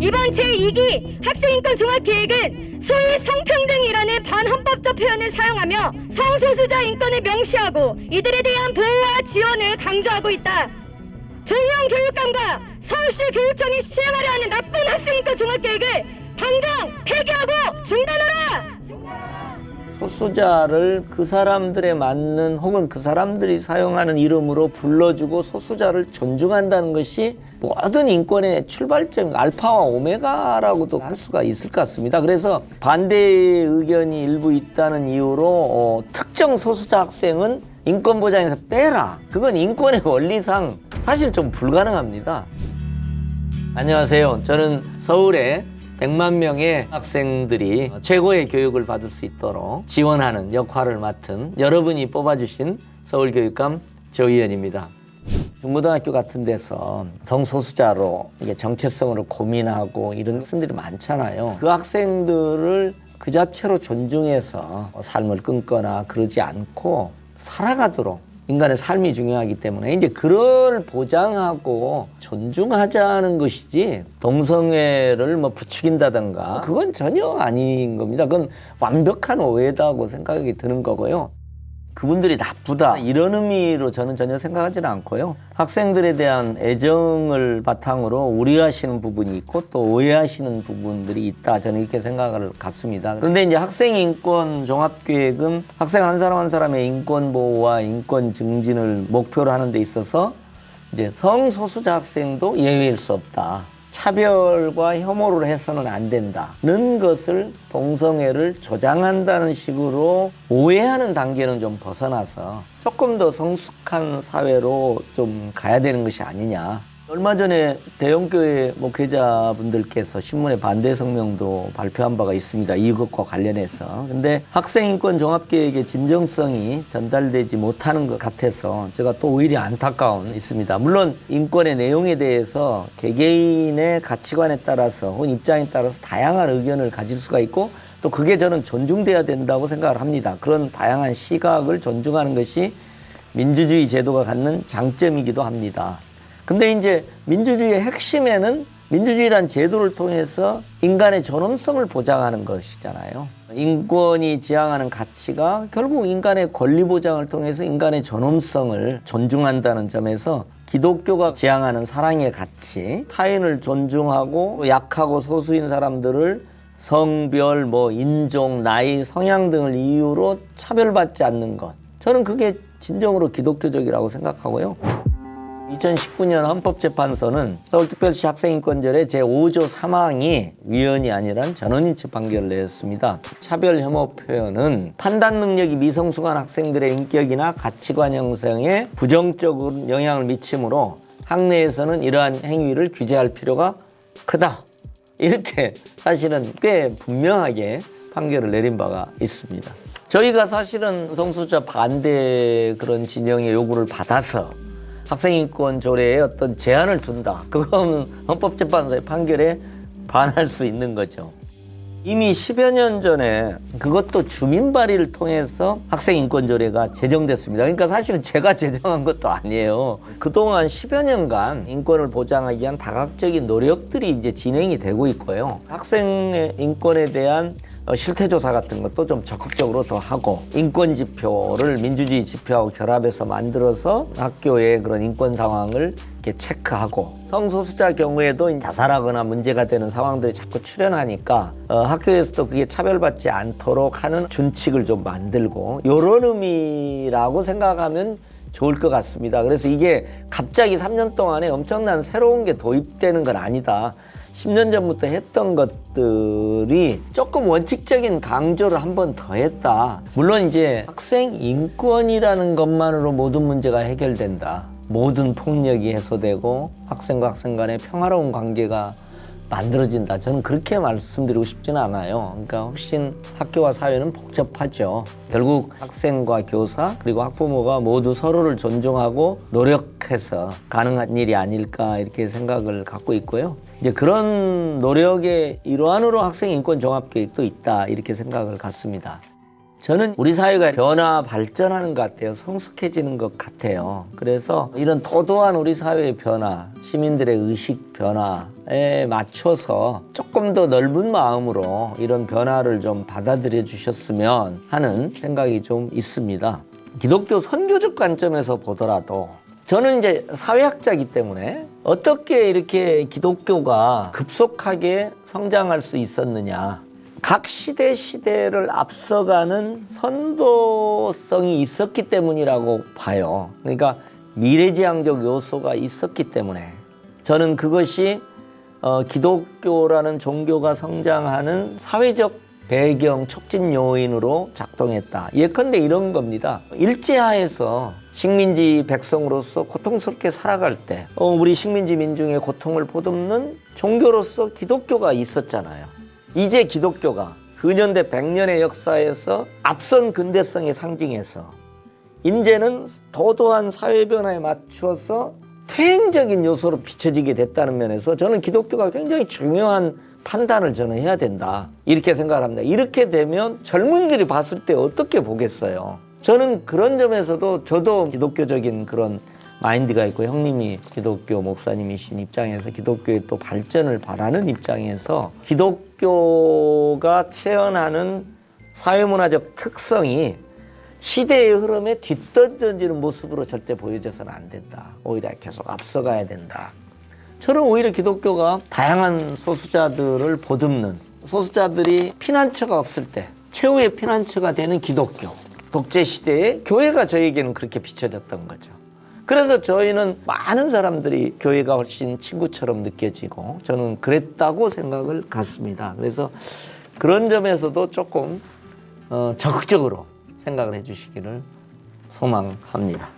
이번 제2기 학생인권 종합계획은 소위 성평등이라는 반헌법적 표현을 사용하며 성소수자 인권을 명시하고 이들에 대한 보호와 지원을 강조하고 있다. 조희영 교육감과 서울시 교육청이 시행하려 하는 나쁜 학생인권 종합계획을 당장 폐기하고 중단하라! 소수자를 그 사람들에 맞는 혹은 그 사람들이 사용하는 이름으로 불러주고 소수자를 존중한다는 것이 모든 인권의 출발점 알파와 오메가라고도 할 수가 있을 것 같습니다. 그래서 반대의 의견이 일부 있다는 이유로 특정 소수자 학생은 인권 보장에서 빼라. 그건 인권의 원리상 사실 좀 불가능합니다. 안녕하세요. 저는 서울의 100만 명의 학생들이 최고의 교육을 받을 수 있도록 지원하는 역할을 맡은 여러분이 뽑아주신 서울교육감 조희연입니다. 중고등학교 같은 데서 성소수자로 이게 정체성으로 고민하고 이런 학생들이 많잖아요. 그 학생들을 그 자체로 존중해서 삶을 끊거나 그러지 않고 살아가도록 인간의 삶이 중요하기 때문에 이제 그걸 보장하고 존중하자는 것이지 동성애를 뭐 부추긴다든가 그건 전혀 아닌 겁니다. 그건 완벽한 오해다고 생각이 드는 거고요. 그분들이 나쁘다 이런 의미로 저는 전혀 생각하지는 않고요. 학생들에 대한 애정을 바탕으로 우려하시는 부분이 있고 또 오해하시는 부분들이 있다. 저는 이렇게 생각을 갖습니다. 그런데 이제 학생인권 종합계획은 학생 한 사람 한 사람의 인권 보호와 인권 증진을 목표로 하는 데 있어서 이제 성소수자 학생도 예외일 수 없다. 차별과 혐오를 해서는 안 된다는 것을 동성애를 조장한다는 식으로 오해하는 단계는 좀 벗어나서 조금 더 성숙한 사회로 좀 가야 되는 것이 아니냐. 얼마 전에 대형교회 목회자분들께서 신문에 반대 성명도 발표한 바가 있습니다. 이것과 관련해서. 근데 학생인권 종합계획의 진정성이 전달되지 못하는 것 같아서 제가 또 오히려 안타까운 있습니다. 물론 인권의 내용에 대해서 개개인의 가치관에 따라서 혹은 입장에 따라서 다양한 의견을 가질 수가 있고 또 그게 저는 존중돼야 된다고 생각을 합니다. 그런 다양한 시각을 존중하는 것이 민주주의 제도가 갖는 장점이기도 합니다. 근데 이제 민주주의의 핵심에는 민주주의란 제도를 통해서 인간의 존엄성을 보장하는 것이잖아요. 인권이 지향하는 가치가 결국 인간의 권리 보장을 통해서 인간의 존엄성을 존중한다는 점에서 기독교가 지향하는 사랑의 가치, 타인을 존중하고 약하고 소수인 사람들을 성별, 인종, 나이, 성향 등을 이유로 차별받지 않는 것. 저는 그게 진정으로 기독교적이라고 생각하고요. 2019년 헌법재판소는 서울특별시 학생인권절의 제5조 3항이 위헌이 아니란 전원인치 판결을 내렸습니다. 차별 혐오 표현은 판단 능력이 미성숙한 학생들의 인격이나 가치관 형성에 부정적인 영향을 미치므로 학내에서는 이러한 행위를 규제할 필요가 크다. 이렇게 사실은 꽤 분명하게 판결을 내린 바가 있습니다. 저희가 사실은 성소수자 반대 그런 진영의 요구를 받아서 학생인권 조례에 어떤 제한을 둔다. 그거는 헌법재판소의 판결에 반할 수 있는 거죠. 이미 10여 년 전에 그것도 주민 발의를 통해서 학생인권 조례가 제정됐습니다. 그러니까 사실은 제가 제정한 것도 아니에요. 그동안 10여 년간 인권을 보장하기 위한 다각적인 노력들이 이제 진행이 되고 있고요. 학생의 인권에 대한 실태조사 같은 것도 좀 적극적으로 더 하고 인권지표를 민주주의 지표하고 결합해서 만들어서 학교의 그런 인권 상황을 이렇게 체크하고 성소수자 경우에도 자살하거나 문제가 되는 상황들이 자꾸 출현하니까 학교에서도 그게 차별받지 않도록 하는 준칙을 좀 만들고 이런 의미라고 생각하면 좋을 것 같습니다. 그래서 이게 갑자기 3년 동안에 엄청난 새로운 게 도입되는 건 아니다. 10년 전부터 했던 것들이 조금 원칙적인 강조를 한 번 더 했다. 물론 이제 학생 인권이라는 것만으로 모든 문제가 해결된다. 모든 폭력이 해소되고 학생과 학생 간의 평화로운 관계가 만들어진다. 저는 그렇게 말씀드리고 싶지는 않아요. 그러니까 훨씬 학교와 사회는 복잡하죠. 결국 학생과 교사 그리고 학부모가 모두 서로를 존중하고 노력해서 가능한 일이 아닐까 이렇게 생각을 갖고 있고요. 이제 그런 노력의 일환으로 학생인권 종합계획도 있다 이렇게 생각을 갖습니다. 저는 우리 사회가 변화 발전하는 것 같아요. 성숙해지는 것 같아요. 그래서 이런 도도한 우리 사회의 변화, 시민들의 의식 변화에 맞춰서 조금 더 넓은 마음으로 이런 변화를 좀 받아들여 주셨으면 하는 생각이 좀 있습니다. 기독교 선교적 관점에서 보더라도 저는 이제 사회학자이기 때문에 어떻게 이렇게 기독교가 급속하게 성장할 수 있었느냐. 각 시대를 앞서가는 선도성이 있었기 때문이라고 봐요. 그러니까 미래지향적 요소가 있었기 때문에 저는 그것이 기독교라는 종교가 성장하는 사회적 배경 촉진 요인으로 작동했다. 예컨대 이런 겁니다. 일제하에서 식민지 백성으로서 고통스럽게 살아갈 때 우리 식민지 민중의 고통을 보듬는 종교로서 기독교가 있었잖아요. 이제 기독교가 근현대 100년의 역사에서 앞선 근대성의 상징에서 이제는 도도한 사회 변화에 맞추어서 퇴행적인 요소로 비춰지게 됐다는 면에서 저는 기독교가 굉장히 중요한 판단을 저는 해야 된다. 이렇게 생각을 합니다. 이렇게 되면 젊은이들이 봤을 때 어떻게 보겠어요? 저는 그런 점에서도 저도 기독교적인 그런 마인드가 있고 형님이 기독교 목사님이신 입장에서 기독교의 또 발전을 바라는 입장에서 기독교가 체현하는 사회문화적 특성이 시대의 흐름에 뒤떨어지는 모습으로 절대 보여져서는 안 된다. 오히려 계속 앞서가야 된다. 저는 오히려 기독교가 다양한 소수자들을 보듬는 소수자들이 피난처가 없을 때 최후의 피난처가 되는 기독교. 독재 시대에 교회가 저에게는 그렇게 비춰졌던 거죠. 그래서 저희는 많은 사람들이 교회가 훨씬 친구처럼 느껴지고 저는 그랬다고 생각을 갖습니다. 그래서 그런 점에서도 조금 적극적으로 생각을 해주시기를 소망합니다.